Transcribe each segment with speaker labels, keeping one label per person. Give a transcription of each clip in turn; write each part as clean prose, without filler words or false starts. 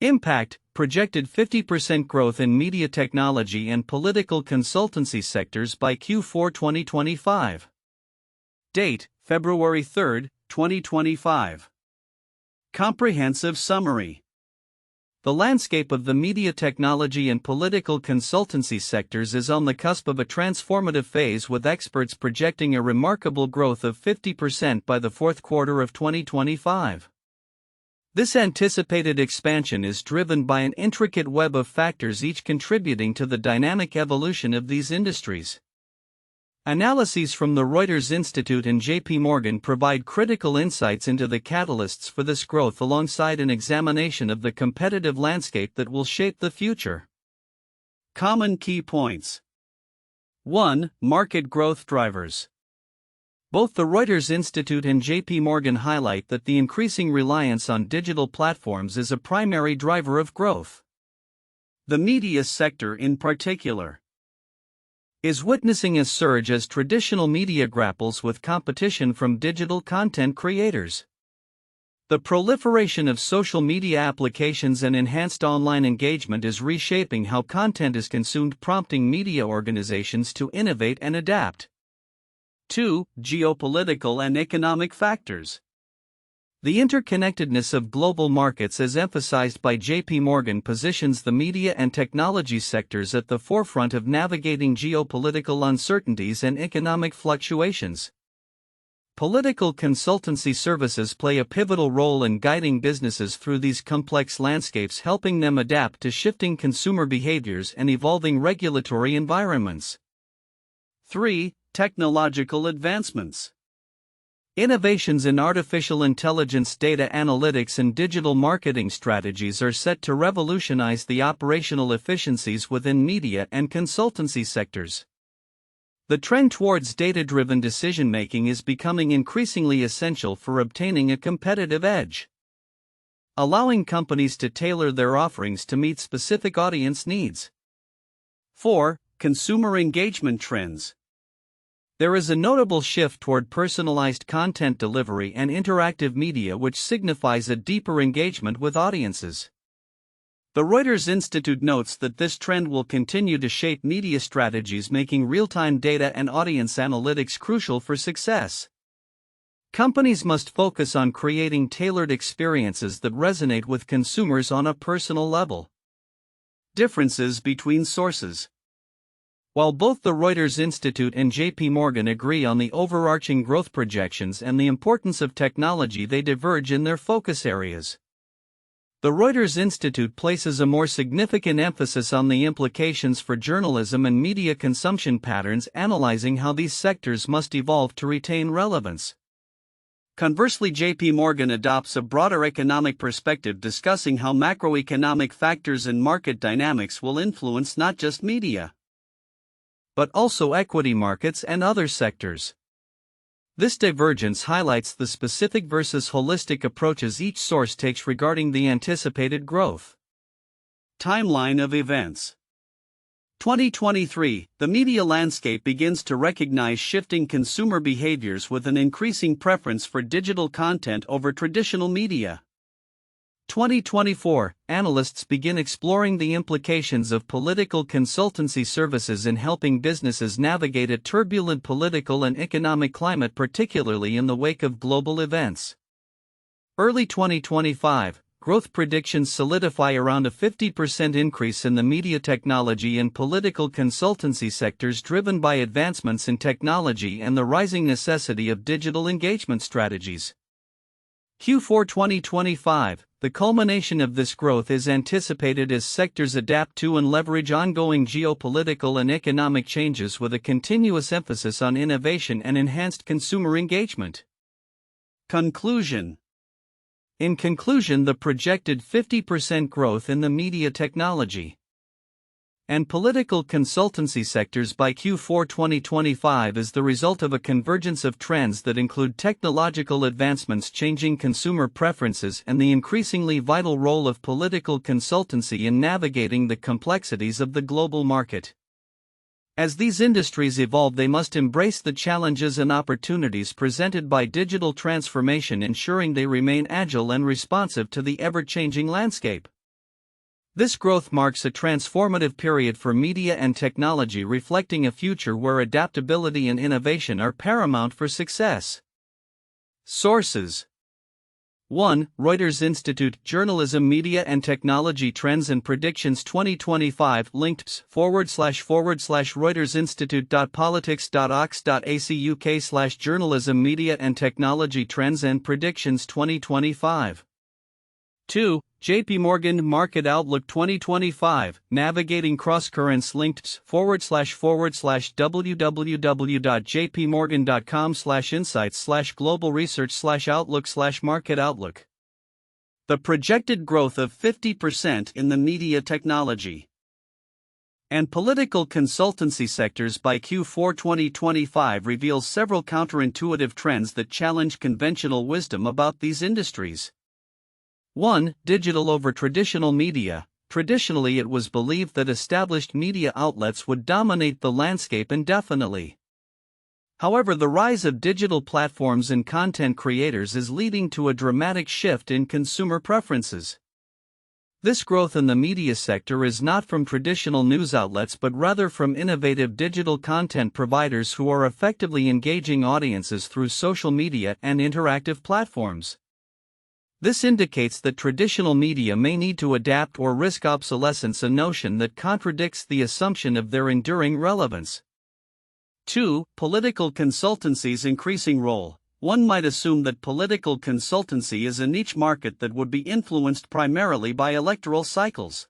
Speaker 1: Impact: projected 50% growth in media technology and political consultancy sectors by Q4 2025. Date: February 3, 2025. Comprehensive summary. The landscape of the media technology and political consultancy sectors is on the cusp of a transformative phase, with experts projecting a remarkable growth of 50% by the fourth quarter of 2025. This anticipated expansion is driven by an intricate web of factors, each contributing to the dynamic evolution of these industries. Analyses from the Reuters Institute and JPMorgan provide critical insights into the catalysts for this growth, alongside an examination of the competitive landscape that will shape the future. Common key points. 1. Market growth drivers. Both the Reuters Institute and JPMorgan highlight that the increasing reliance on digital platforms is a primary driver of growth. The media sector, in particular, is witnessing a surge as traditional media grapples with competition from digital content creators. The proliferation of social media applications and enhanced online engagement is reshaping how content is consumed, prompting media organizations to innovate and adapt. 2. Geopolitical and economic factors. The interconnectedness of global markets, as emphasized by JPMorgan, positions the media and technology sectors at the forefront of navigating geopolitical uncertainties and economic fluctuations. Political consultancy services play a pivotal role in guiding businesses through these complex landscapes, helping them adapt to shifting consumer behaviors and evolving regulatory environments. 3. Technological advancements. Innovations in artificial intelligence, data analytics, and digital marketing strategies are set to revolutionize the operational efficiencies within media and consultancy sectors. The trend towards data-driven decision-making is becoming increasingly essential for obtaining a competitive edge, allowing companies to tailor their offerings to meet specific audience needs. 4. Consumer engagement trends. There is a notable shift toward personalized content delivery and interactive media, which signifies a deeper engagement with audiences. The Reuters Institute notes that this trend will continue to shape media strategies, making real-time data and audience analytics crucial for success. Companies must focus on creating tailored experiences that resonate with consumers on a personal level. Differences between sources. While both the Reuters Institute and JPMorgan agree on the overarching growth projections and the importance of technology, they diverge in their focus areas. The Reuters Institute places a more significant emphasis on the implications for journalism and media consumption patterns, analyzing how these sectors must evolve to retain relevance. Conversely, JPMorgan adopts a broader economic perspective, discussing how macroeconomic factors and market dynamics will influence not just media, but also equity markets and other sectors. This divergence highlights the specific versus holistic approaches each source takes regarding the anticipated growth. Timeline of events. 2023, the media landscape begins to recognize shifting consumer behaviors, with an increasing preference for digital content over traditional media. 2024, analysts begin exploring the implications of political consultancy services in helping businesses navigate a turbulent political and economic climate, particularly in the wake of global events. Early 2025, growth predictions solidify around a 50% increase in the media technology and political consultancy sectors, driven by advancements in technology and the rising necessity of digital engagement strategies. Q4 2025, the culmination of this growth is anticipated as sectors adapt to and leverage ongoing geopolitical and economic changes, with a continuous emphasis on innovation and enhanced consumer engagement. Conclusion. In conclusion, the projected 50% growth in the media technology and political consultancy sectors by Q4 2025 is the result of a convergence of trends that include technological advancements, changing consumer preferences, and the increasingly vital role of political consultancy in navigating the complexities of the global market. As these industries evolve, they must embrace the challenges and opportunities presented by digital transformation, ensuring they remain agile and responsive to the ever-changing landscape. This growth marks a transformative period for media and technology, reflecting a future where adaptability and innovation are paramount for success. Sources: 1. Reuters Institute, Journalism, Media and Technology Trends and Predictions 2025, linked /reutersinstitute.politics.ox.ac.uk/journalism, media and technology trends and predictions 2025. 2. JPMorgan Market Outlook 2025, Navigating Crosscurrents, linked www.jpmorgan.com/insights/global research/outlook/market outlook. The projected growth of 50% in the media technology and political consultancy sectors by Q4 2025 reveals several counterintuitive trends that challenge conventional wisdom about these industries. 1. Digital over traditional media. Traditionally, it was believed that established media outlets would dominate the landscape indefinitely. However, the rise of digital platforms and content creators is leading to a dramatic shift in consumer preferences. This growth in the media sector is not from traditional news outlets but rather from innovative digital content providers who are effectively engaging audiences through social media and interactive platforms. This indicates that traditional media may need to adapt or risk obsolescence, a notion that contradicts the assumption of their enduring relevance. 2. Political consultancy's increasing role. One might assume that political consultancy is a niche market that would be influenced primarily by electoral cycles.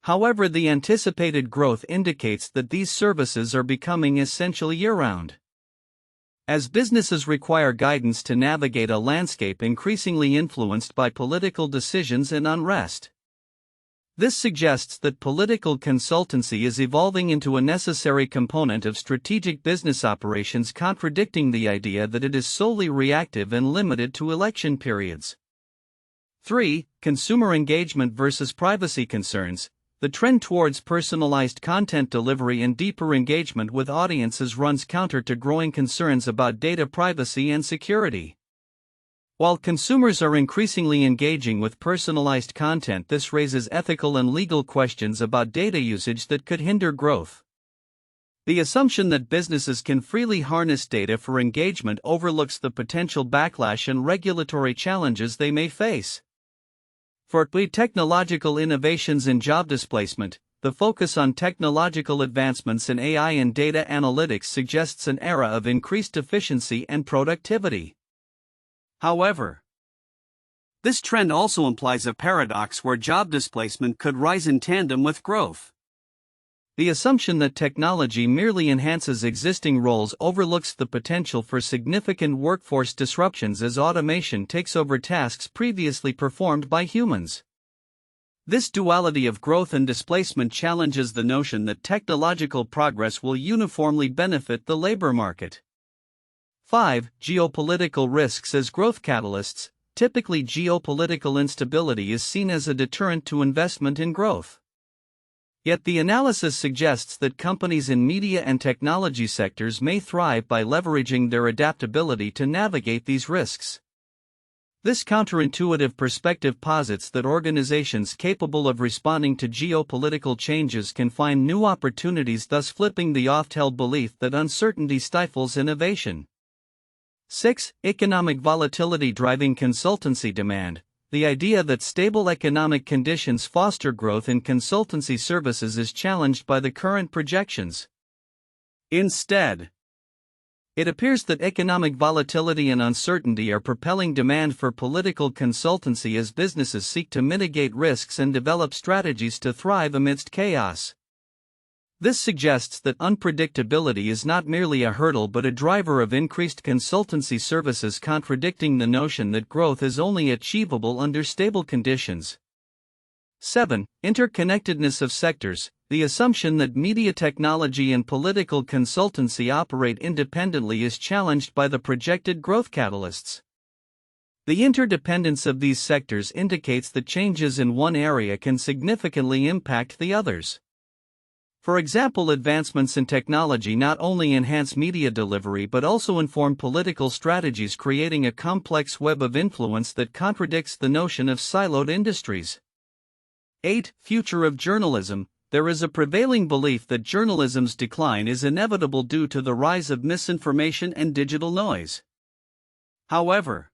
Speaker 1: However, the anticipated growth indicates that these services are becoming essential year-round, as businesses require guidance to navigate a landscape increasingly influenced by political decisions and unrest. This suggests that political consultancy is evolving into a necessary component of strategic business operations, contradicting the idea that it is solely reactive and limited to election periods. 3. Consumer engagement versus privacy concerns. The trend towards personalized content delivery and deeper engagement with audiences runs counter to growing concerns about data privacy and security. While consumers are increasingly engaging with personalized content, this raises ethical and legal questions about data usage that could hinder growth. The assumption that businesses can freely harness data for engagement overlooks the potential backlash and regulatory challenges they may face. For technological innovations in job displacement, the focus on technological advancements in AI and data analytics suggests an era of increased efficiency and productivity. However, this trend also implies a paradox where job displacement could rise in tandem with growth. The assumption that technology merely enhances existing roles overlooks the potential for significant workforce disruptions as automation takes over tasks previously performed by humans. This duality of growth and displacement challenges the notion that technological progress will uniformly benefit the labor market. 5. Geopolitical risks as growth catalysts. Typically, geopolitical instability is seen as a deterrent to investment in growth. Yet the analysis suggests that companies in media and technology sectors may thrive by leveraging their adaptability to navigate these risks. This counterintuitive perspective posits that organizations capable of responding to geopolitical changes can find new opportunities, thus flipping the oft-held belief that uncertainty stifles innovation. 6. Economic volatility driving consultancy demand. The idea that stable economic conditions foster growth in consultancy services is challenged by the current projections. Instead, it appears that economic volatility and uncertainty are propelling demand for political consultancy as businesses seek to mitigate risks and develop strategies to thrive amidst chaos. This suggests that unpredictability is not merely a hurdle but a driver of increased consultancy services, contradicting the notion that growth is only achievable under stable conditions. 7. Interconnectedness of sectors. The assumption that media technology and political consultancy operate independently is challenged by the projected growth catalysts. The interdependence of these sectors indicates that changes in one area can significantly impact the others. For example, advancements in technology not only enhance media delivery but also inform political strategies, creating a complex web of influence that contradicts the notion of siloed industries. 8. Future of journalism. There is a prevailing belief that journalism's decline is inevitable due to the rise of misinformation and digital noise. However,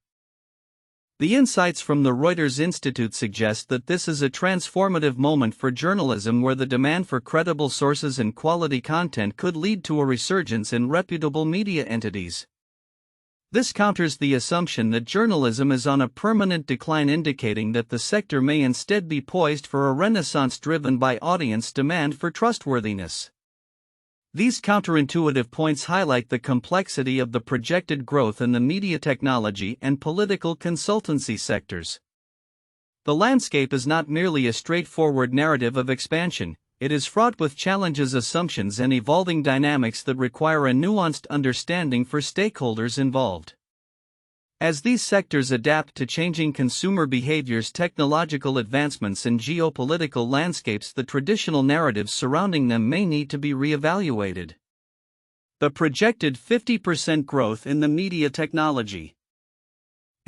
Speaker 1: the insights from the Reuters Institute suggest that this is a transformative moment for journalism where the demand for credible sources and quality content could lead to a resurgence in reputable media entities. This counters the assumption that journalism is on a permanent decline, indicating that the sector may instead be poised for a renaissance driven by audience demand for trustworthiness. These counterintuitive points highlight the complexity of the projected growth in the media technology and political consultancy sectors. The landscape is not merely a straightforward narrative of expansion, it is fraught with challenges, assumptions, and evolving dynamics that require a nuanced understanding for stakeholders involved. As these sectors adapt to changing consumer behaviors, technological advancements, and geopolitical landscapes, the traditional narratives surrounding them may need to be reevaluated. The projected 50% growth in the media technology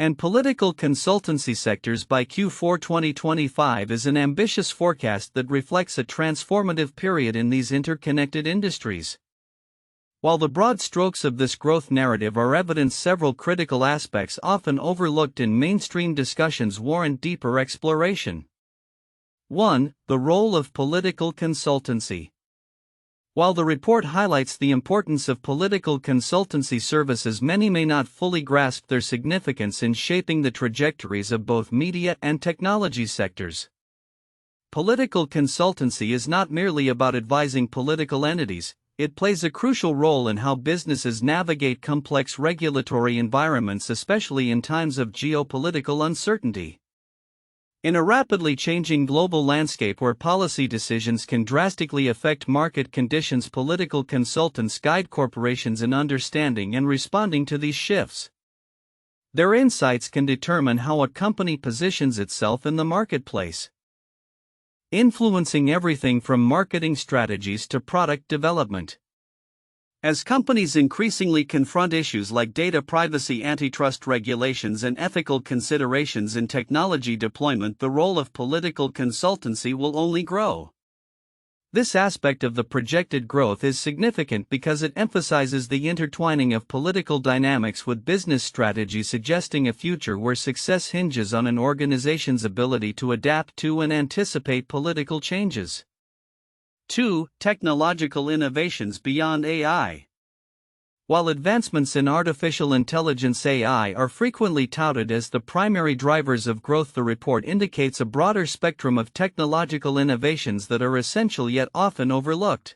Speaker 1: and political consultancy sectors by Q4 2025 is an ambitious forecast that reflects a transformative period in these interconnected industries. While the broad strokes of this growth narrative are evident, several critical aspects often overlooked in mainstream discussions warrant deeper exploration. 1. The role of political consultancy. While the report highlights the importance of political consultancy services, many may not fully grasp their significance in shaping the trajectories of both media and technology sectors. Political consultancy is not merely about advising political entities, it plays a crucial role in how businesses navigate complex regulatory environments, especially in times of geopolitical uncertainty. In a rapidly changing global landscape where policy decisions can drastically affect market conditions, political consultants guide corporations in understanding and responding to these shifts. Their insights can determine how a company positions itself in the marketplace, influencing everything from marketing strategies to product development. As companies increasingly confront issues like data privacy, antitrust regulations, and ethical considerations in technology deployment, the role of political consultancy will only grow. This aspect of the projected growth is significant because it emphasizes the intertwining of political dynamics with business strategy, suggesting a future where success hinges on an organization's ability to adapt to and anticipate political changes. 2. Technological innovations beyond AI. While advancements in artificial intelligence (AI) are frequently touted as the primary drivers of growth, the report indicates a broader spectrum of technological innovations that are essential yet often overlooked.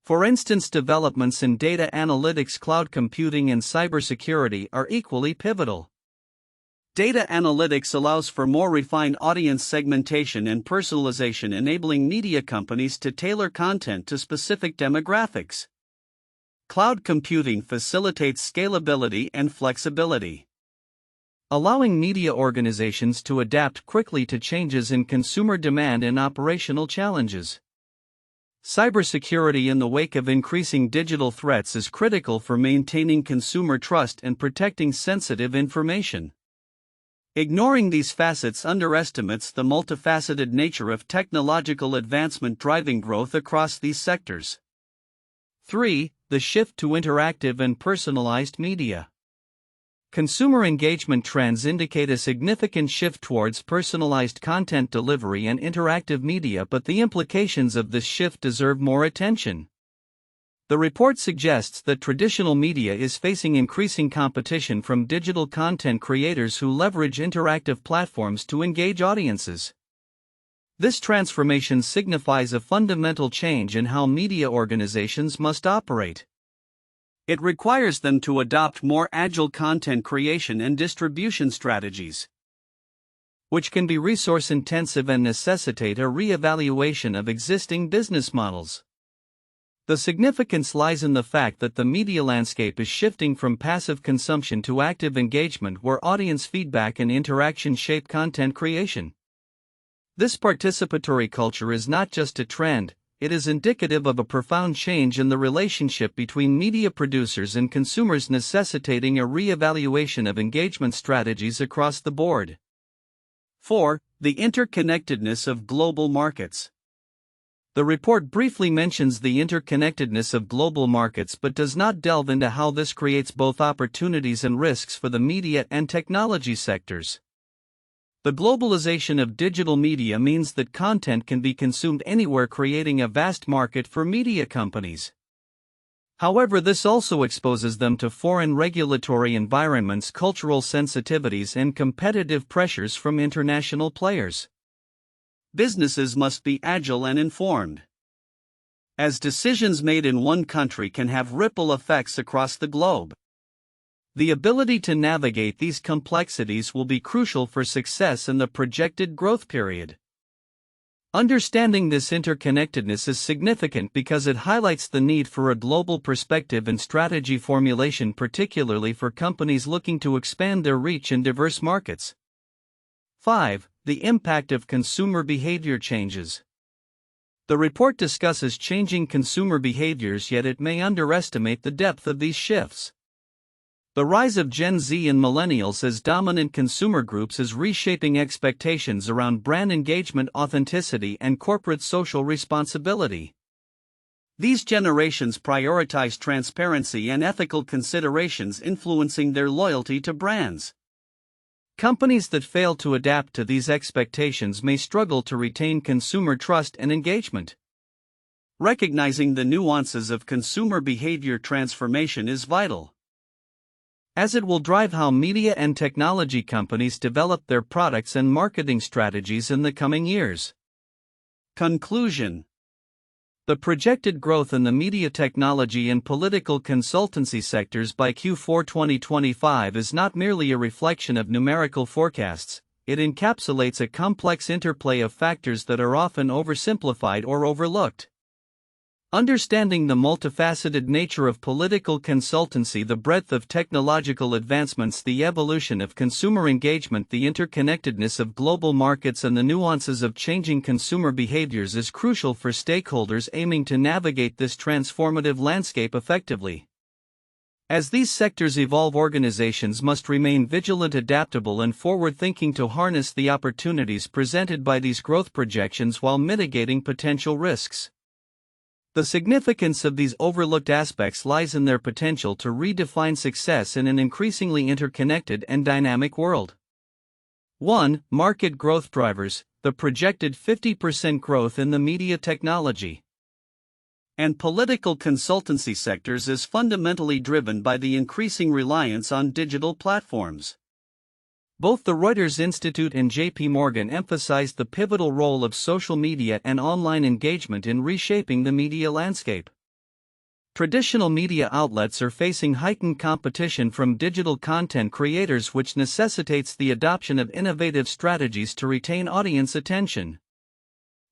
Speaker 1: For instance, developments in data analytics, cloud computing, and cybersecurity are equally pivotal. Data analytics allows for more refined audience segmentation and personalization, enabling media companies to tailor content to specific demographics. Cloud computing facilitates scalability and flexibility, allowing media organizations to adapt quickly to changes in consumer demand and operational challenges. Cybersecurity in the wake of increasing digital threats is critical for maintaining consumer trust and protecting sensitive information. Ignoring these facets underestimates the multifaceted nature of technological advancement driving growth across these sectors. 3. The shift to interactive and personalized media. Consumer engagement trends indicate a significant shift towards personalized content delivery and interactive media, but the implications of this shift deserve more attention. The report suggests that traditional media is facing increasing competition from digital content creators who leverage interactive platforms to engage audiences. This transformation signifies a fundamental change in how media organizations must operate. It requires them to adopt more agile content creation and distribution strategies, which can be resource-intensive and necessitate a re-evaluation of existing business models. The significance lies in the fact that the media landscape is shifting from passive consumption to active engagement, where audience feedback and interaction shape content creation. This participatory culture is not just a trend, it is indicative of a profound change in the relationship between media producers and consumers, necessitating a re-evaluation of engagement strategies across the board. 4. The interconnectedness of global markets. The report briefly mentions the interconnectedness of global markets but does not delve into how this creates both opportunities and risks for the media and technology sectors. The globalization of digital media means that content can be consumed anywhere, creating a vast market for media companies. However, this also exposes them to foreign regulatory environments, cultural sensitivities, and competitive pressures from international players. Businesses must be agile and informed, as decisions made in one country can have ripple effects across the globe. The ability to navigate these complexities will be crucial for success in the projected growth period. Understanding this interconnectedness is significant because it highlights the need for a global perspective in strategy formulation, particularly for companies looking to expand their reach in diverse markets. 5. The impact of consumer behavior changes. The report discusses changing consumer behaviors, yet it may underestimate the depth of these shifts. The rise of Gen Z and millennials as dominant consumer groups is reshaping expectations around brand engagement, authenticity, and corporate social responsibility. These generations prioritize transparency and ethical considerations, influencing their loyalty to brands. Companies that fail to adapt to these expectations may struggle to retain consumer trust and engagement. Recognizing the nuances of consumer behavior transformation is vital, as it will drive how media and technology companies develop their products and marketing strategies in the coming years. Conclusion. The projected growth in the media, technology, and political consultancy sectors by Q4 2025 is not merely a reflection of numerical forecasts, it encapsulates a complex interplay of factors that are often oversimplified or overlooked. Understanding the multifaceted nature of political consultancy, the breadth of technological advancements, the evolution of consumer engagement, the interconnectedness of global markets, and the nuances of changing consumer behaviors is crucial for stakeholders aiming to navigate this transformative landscape effectively. As these sectors evolve, organizations must remain vigilant, adaptable, and forward-thinking to harness the opportunities presented by these growth projections while mitigating potential risks. The significance of these overlooked aspects lies in their potential to redefine success in an increasingly interconnected and dynamic world. 1. Market growth drivers. The projected 50% growth in the media, technology, and political consultancy sectors is fundamentally driven by the increasing reliance on digital platforms. Both the Reuters Institute and JPMorgan emphasized the pivotal role of social media and online engagement in reshaping the media landscape. Traditional media outlets are facing heightened competition from digital content creators, which necessitates the adoption of innovative strategies to retain audience attention.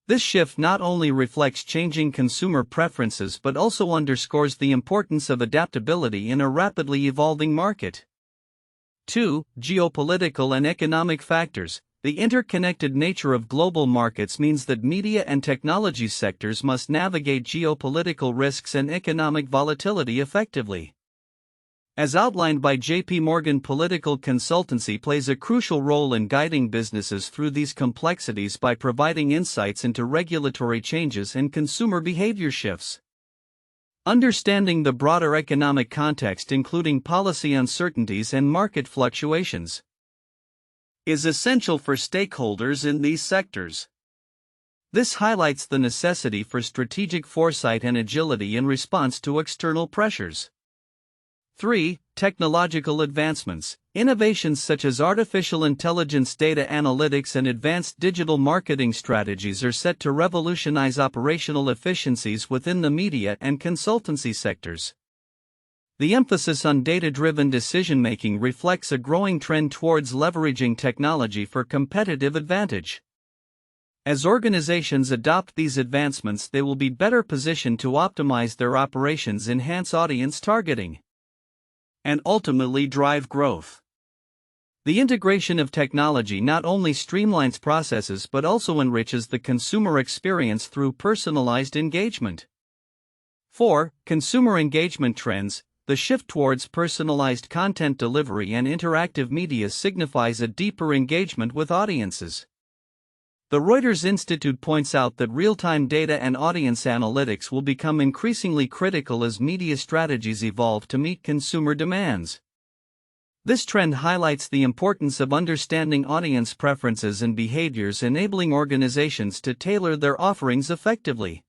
Speaker 1: This shift not only reflects changing consumer preferences but also underscores the importance of adaptability in a rapidly evolving market. 2. Geopolitical and economic factors. The interconnected nature of global markets means that media and technology sectors must navigate geopolitical risks and economic volatility effectively. As outlined by JPMorgan, political consultancy plays a crucial role in guiding businesses through these complexities by providing insights into regulatory changes and consumer behavior shifts. Understanding the broader economic context, including policy uncertainties and market fluctuations, is essential for stakeholders in these sectors. This highlights the necessity for strategic foresight and agility in response to external pressures. 3. Technological advancements. Innovations such as artificial intelligence, data analytics, and advanced digital marketing strategies are set to revolutionize operational efficiencies within the media and consultancy sectors. The emphasis on data-driven decision-making reflects a growing trend towards leveraging technology for competitive advantage. As organizations adopt these advancements, they will be better positioned to optimize their operations, enhance audience targeting, and ultimately drive growth. The integration of technology not only streamlines processes but also enriches the consumer experience through personalized engagement. 4. Consumer engagement trends. the shift towards personalized content delivery and interactive media signifies a deeper engagement with audiences. The Reuters Institute points out that real-time data and audience analytics will become increasingly critical as media strategies evolve to meet consumer demands. This trend highlights the importance of understanding audience preferences and behaviors, enabling organizations to tailor their offerings effectively.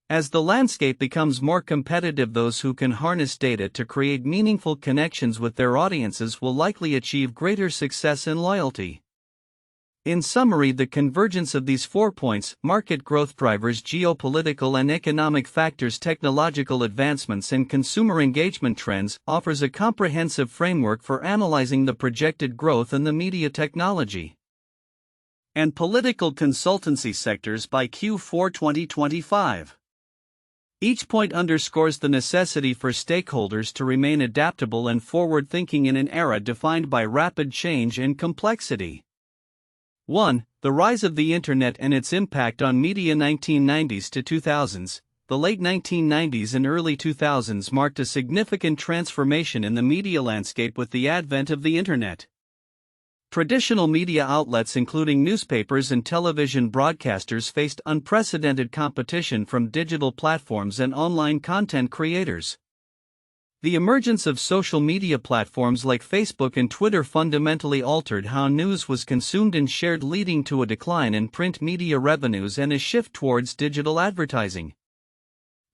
Speaker 1: As the landscape becomes more competitive, those who can harness data to create meaningful connections with their audiences will likely achieve greater success and loyalty. In summary, the convergence of these 4 points, market growth drivers, geopolitical and economic factors, technological advancements, and consumer engagement trends, offers a comprehensive framework for analyzing the projected growth in the media technology and political consultancy sectors by Q4 2025. Each point underscores the necessity for stakeholders to remain adaptable and forward-thinking in an era defined by rapid change and complexity. 1. The rise of the Internet and its impact on media. 1990s to 2000s. The late 1990s and early 2000s marked a significant transformation in the media landscape with the advent of the Internet. Traditional media outlets, including newspapers and television broadcasters, faced unprecedented competition from digital platforms and online content creators. The emergence of social media platforms like Facebook and Twitter fundamentally altered how news was consumed and shared, leading to a decline in print media revenues and a shift towards digital advertising.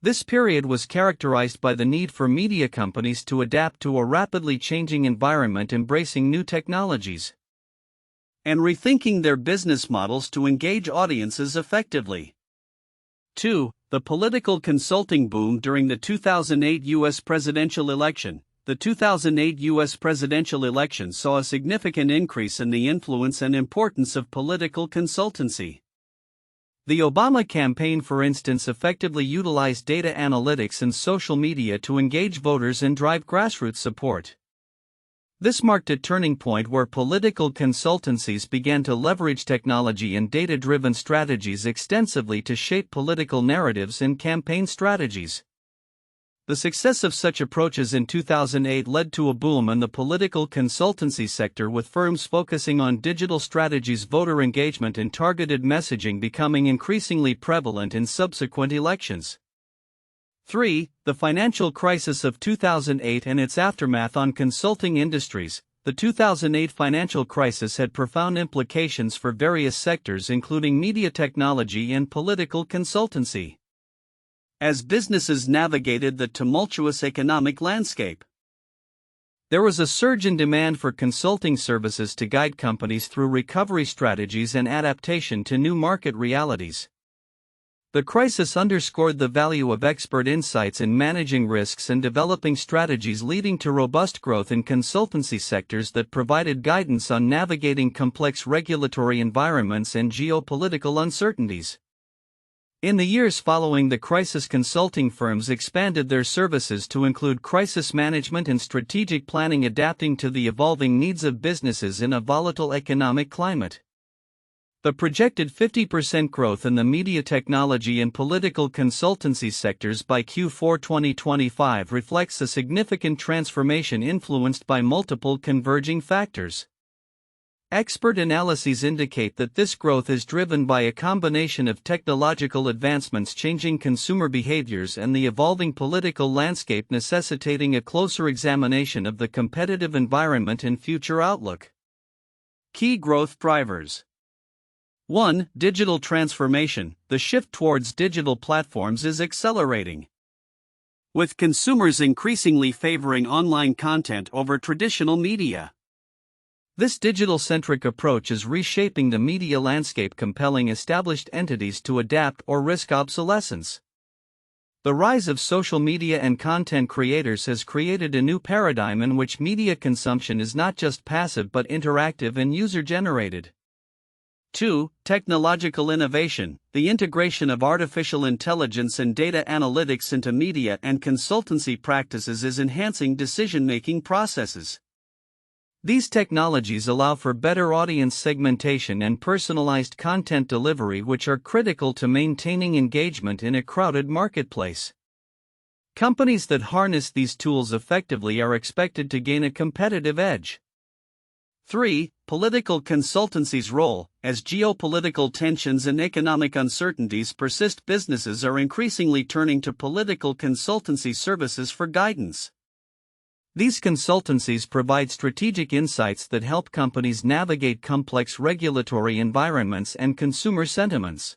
Speaker 1: This period was characterized by the need for media companies to adapt to a rapidly changing environment, embracing new technologies and rethinking their business models to engage audiences effectively. 2. The political consulting boom during the 2008 U.S. presidential election. The 2008 U.S. presidential election saw a significant increase in the influence and importance of political consultancy. The Obama campaign, for instance, effectively utilized data analytics and social media to engage voters and drive grassroots support. This marked a turning point where political consultancies began to leverage technology and data-driven strategies extensively to shape political narratives and campaign strategies. The success of such approaches in 2008 led to a boom in the political consultancy sector, with firms focusing on digital strategies, voter engagement, and targeted messaging becoming increasingly prevalent in subsequent elections. 3. The financial crisis of 2008 and its aftermath on consulting industries. The 2008 financial crisis had profound implications for various sectors, including media technology and political consultancy, as businesses navigated the tumultuous economic landscape. There was a surge in demand for consulting services to guide companies through recovery strategies and adaptation to new market realities. The crisis underscored the value of expert insights in managing risks and developing strategies, leading to robust growth in consultancy sectors that provided guidance on navigating complex regulatory environments and geopolitical uncertainties. In the years following the crisis, consulting firms expanded their services to include crisis management and strategic planning, adapting to the evolving needs of businesses in a volatile economic climate. The projected 50% growth in the media technology and political consultancy sectors by Q4 2025 reflects a significant transformation influenced by multiple converging factors. Expert analyses indicate that this growth is driven by a combination of technological advancements, changing consumer behaviors, and the evolving political landscape, necessitating a closer examination of the competitive environment and future outlook. Key growth drivers. 1. Digital transformation. The shift towards digital platforms is accelerating, with consumers increasingly favoring online content over traditional media. This digital-centric approach is reshaping the media landscape, compelling established entities to adapt or risk obsolescence. The rise of social media and content creators has created a new paradigm in which media consumption is not just passive but interactive and user-generated. 2. Technological innovation. The integration of artificial intelligence and data analytics into media and consultancy practices is enhancing decision-making processes. These technologies allow for better audience segmentation and personalized content delivery, which are critical to maintaining engagement in a crowded marketplace. Companies that harness these tools effectively are expected to gain a competitive edge. 3. Political consultancy's role. As geopolitical tensions and economic uncertainties persist, businesses are increasingly turning to political consultancy services for guidance. These consultancies provide strategic insights that help companies navigate complex regulatory environments and consumer sentiments,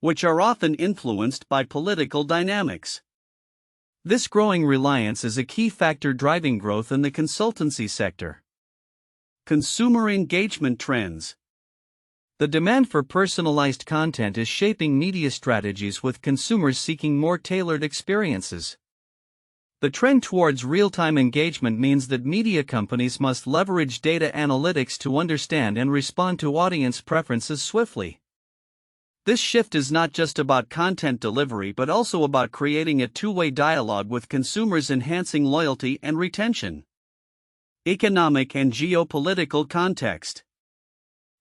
Speaker 1: which are often influenced by political dynamics. This growing reliance is a key factor driving growth in the consultancy sector. Consumer engagement trends. The demand for personalized content is shaping media strategies, with consumers seeking more tailored experiences. The trend towards real-time engagement means that media companies must leverage data analytics to understand and respond to audience preferences swiftly. This shift is not just about content delivery but also about creating a two-way dialogue with consumers, enhancing loyalty and retention. Economic and geopolitical context.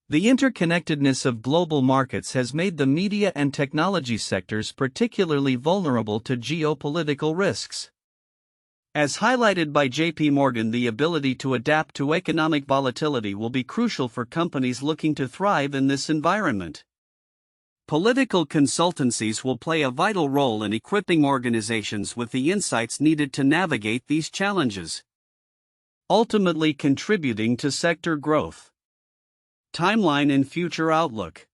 Speaker 1: The interconnectedness of global markets has made the media and technology sectors particularly vulnerable to geopolitical risks. As highlighted by JPMorgan, the ability to adapt to economic volatility will be crucial for companies looking to thrive in this environment. Political consultancies will play a vital role in equipping organizations with the insights needed to navigate these challenges, ultimately contributing to sector growth. Timeline and future outlook.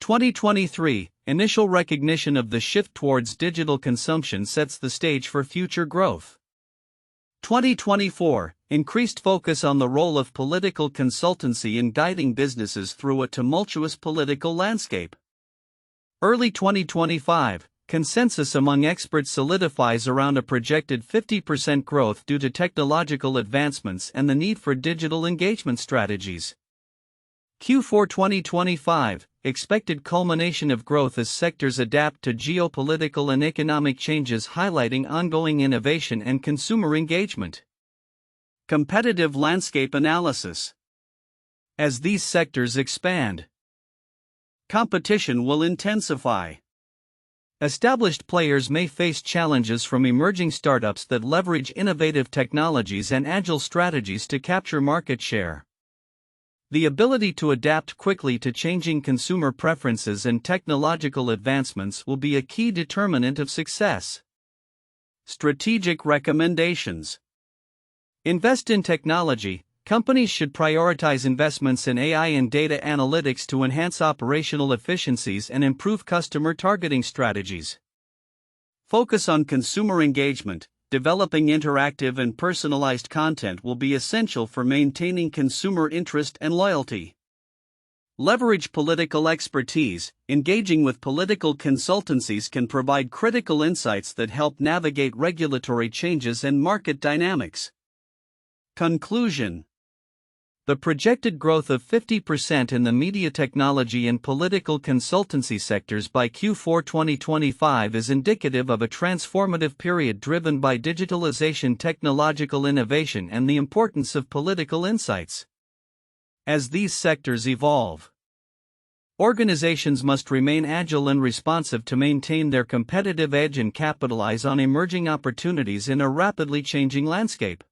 Speaker 1: 2023, initial recognition of the shift towards digital consumption sets the stage for future growth. 2024, increased focus on the role of political consultancy in guiding businesses through a tumultuous political landscape. Early 2025, consensus among experts solidifies around a projected 50% growth due to technological advancements and the need for digital engagement strategies. Q4 2025, expected culmination of growth as sectors adapt to geopolitical and economic changes, highlighting ongoing innovation and consumer engagement. Competitive landscape analysis. As these sectors expand, competition will intensify. Established players may face challenges from emerging startups that leverage innovative technologies and agile strategies to capture market share. The ability to adapt quickly to changing consumer preferences and technological advancements will be a key determinant of success. Strategic recommendations. Invest in technology. Companies should prioritize investments in AI and data analytics to enhance operational efficiencies and improve customer targeting strategies. Focus on consumer engagement. Developing interactive and personalized content will be essential for maintaining consumer interest and loyalty. Leverage political expertise. Engaging with political consultancies can provide critical insights that help navigate regulatory changes and market dynamics. Conclusion. The projected growth of 50% in the media technology and political consultancy sectors by Q4 2025 is indicative of a transformative period driven by digitalization, technological innovation, and the importance of political insights. As these sectors evolve, organizations must remain agile and responsive to maintain their competitive edge and capitalize on emerging opportunities in a rapidly changing landscape.